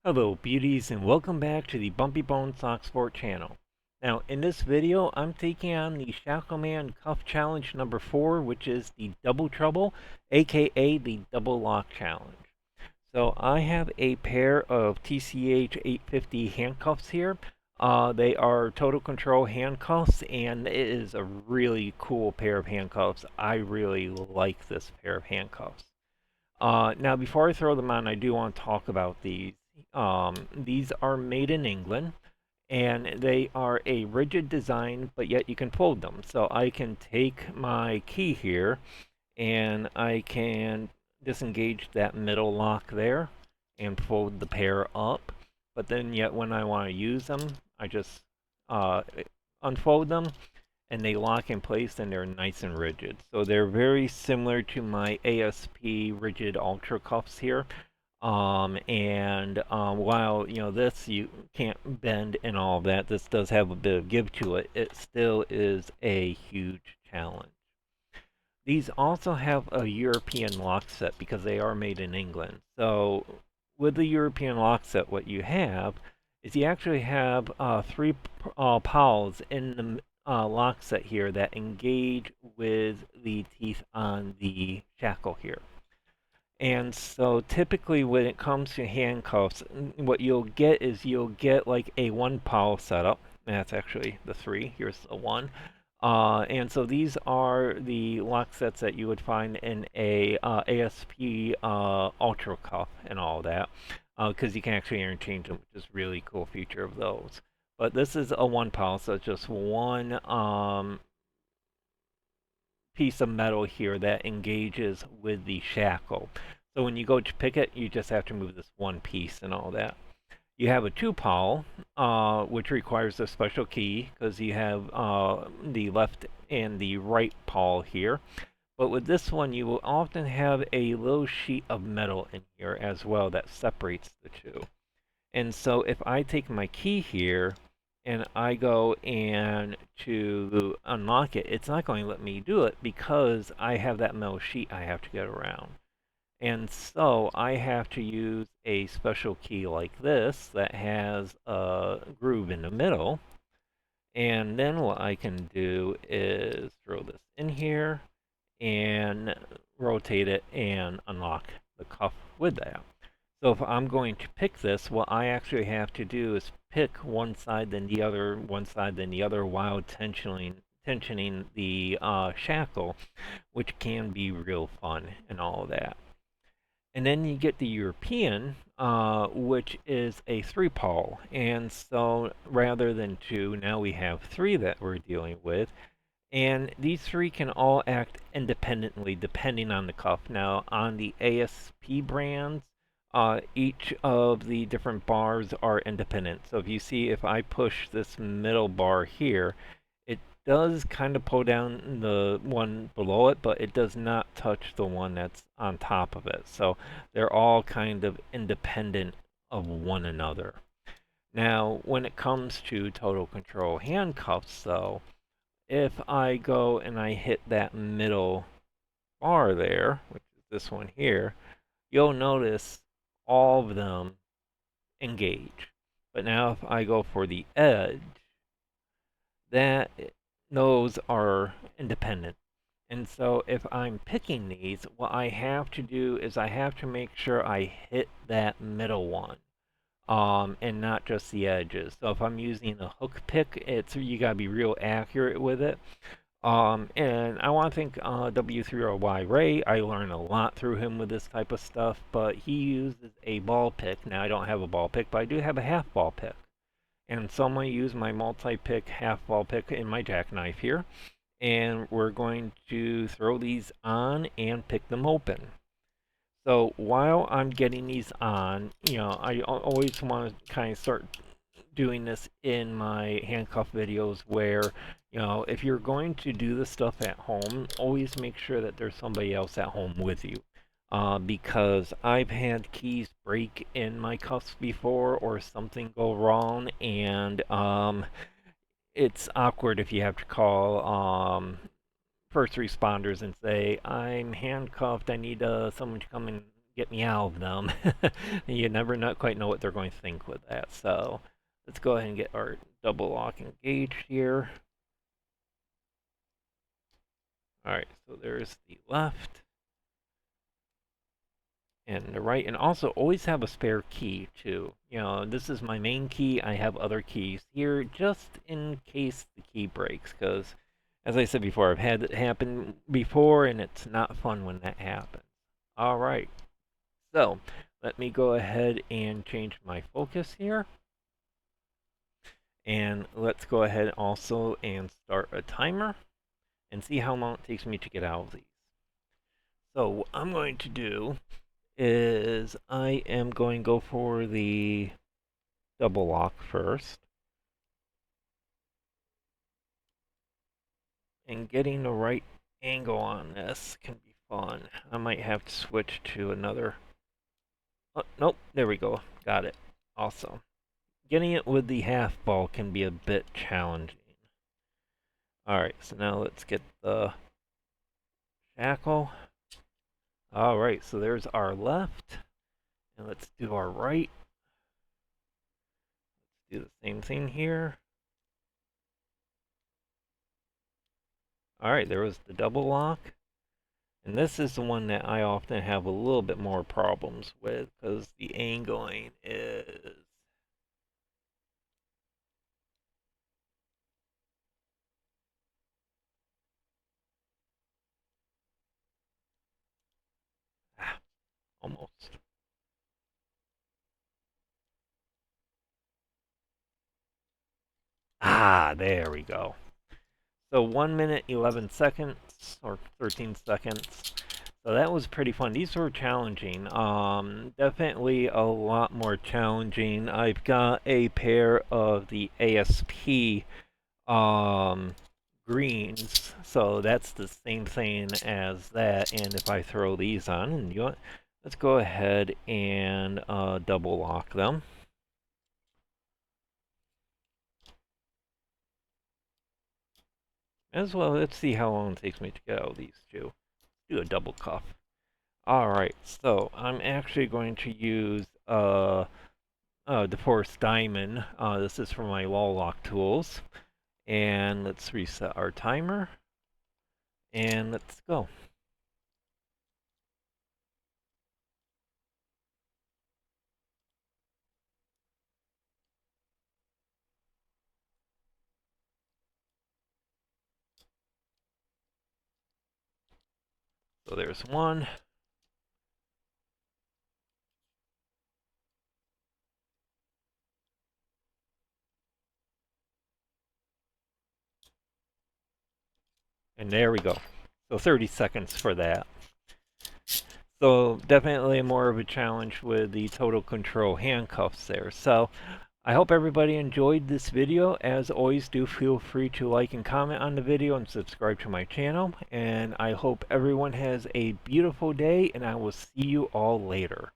Hello beauties and welcome back to the Bumpy Bones Locksport channel. Now in this video I'm taking on the Shacklemen Cuff Challenge number 4, which is the Double Trouble, aka the Double Lock Challenge. So I have a pair of TCH 850 handcuffs here. They are total control handcuffs and it is a really cool pair of handcuffs. I really like this pair of handcuffs. Now, before I throw them on, I do want to talk about these. These are made in England, and they are a rigid design, but yet you can fold them. So I can take my key here, and I can disengage that middle lock there, and fold the pair up. But then yet when I want to use them, I just uh, unfold them and they lock in place and they're nice and rigid. So they're very similar to my ASP Rigid Ultra Cuffs here. While this you can't bend and all that, this does have a bit of give to it. It still is a huge challenge. These also have a European lock set because they are made in England. So with the European lock set, what you have is you actually have three pawls in the lock set here that engage with the teeth on the shackle here. And so typically when it comes to handcuffs, what you'll get is you'll get like a one pawl setup. That's actually the three. Here's the one. And so these are the lock sets that you would find in a ASP Ultra Cuff and all that, because you can actually interchange them, which is a really cool feature of those. But this is a one pawl, so it's just one piece of metal here that engages with the shackle. So when you go to pick it, you just have to move this one piece and all that. You have a two pawl, which requires a special key because you have the left and the right pawl here. But with this one, you will often have a little sheet of metal in here as well that separates the two. And so if I take my key here and I go and to unlock it, it's not going to let me do it because I have that metal sheet I have to get around. And so I have to use a special key like this that has a groove in the middle. And then what I can do is throw this in here and rotate it and unlock the cuff with that. So if I'm going to pick this, what I actually have to do is pick one side then the other, one side then the other while tensioning the shackle, which can be real fun and all of that. And then you get the European, which is a three pawl. And so rather than two, now we have three that we're dealing with. And these three can all act independently depending on the cuff. Now, on the ASP brands, each of the different bars are independent. So if you see, if I push this middle bar here, it does kind of pull down the one below it, but it does not touch the one that's on top of it. So they're all kind of independent of one another. Now, when it comes to total control handcuffs, though, if I go and I hit that middle bar there, which is this one here, you'll notice all of them engage. But now if I go for the edge, that those are independent. And so if I'm picking these, what I have to do is I have to make sure I hit that middle one. And not just the edges. So if I'm using a hook pick, you gotta be real accurate with it. And I want to thank W3RY Ray. I learned a lot through him with this type of stuff, but he uses a ball pick. Now I don't have a ball pick, but I do have a half ball pick. And so I'm going to use my multi-pick half ball pick in my jackknife here. And we're going to throw these on and pick them open. So while I'm getting these on, I always want to kind of start doing this in my handcuff videos where, if you're going to do this stuff at home, always make sure that there's somebody else at home with you. Because I've had keys break in my cuffs before or something go wrong, and it's awkward if you have to call first responders and say, I'm handcuffed, I need someone to come and get me out of them. You never not quite know what they're going to think with that. So let's go ahead and get our double lock engaged here. All right, so there's the left and the right, and also always have a spare key too. You know, this is my main key. I have other keys here just in case the key breaks, because as I said before, I've had it happen before, and it's not fun when that happens. All right, so let me go ahead and change my focus here. And let's go ahead also and start a timer and see how long it takes me to get out of these. So what I'm going to do is I am going to go for the double lock first. And getting the right angle on this can be fun. I might have to switch to another. Oh, nope, there we go. Got it. Awesome. Getting it with the half ball can be a bit challenging. Alright, so now let's get the shackle. Alright, so there's our left. And let's do our right. Let's do the same thing here. Alright, there was the double lock. And this is the one that I often have a little bit more problems with because the angling is... almost. Ah, there we go. So 1 minute, 11 seconds, or 13 seconds. So that was pretty fun. These were challenging. Definitely a lot more challenging. I've got a pair of the ASP greens, so that's the same thing as that. And if I throw these on, and you know what, let's go ahead and double lock them. As well, let's see how long it takes me to get out of these two. Do a double cuff. Alright, so I'm actually going to use DeForest Diamond. This is for my wall lock tools. And let's reset our timer. And let's go. So there's one. And there we go. So 30 seconds for that. So definitely more of a challenge with the total control handcuffs there. So I hope everybody enjoyed this video. As always, do feel free to like and comment on the video and subscribe to my channel. And I hope everyone has a beautiful day, and I will see you all later.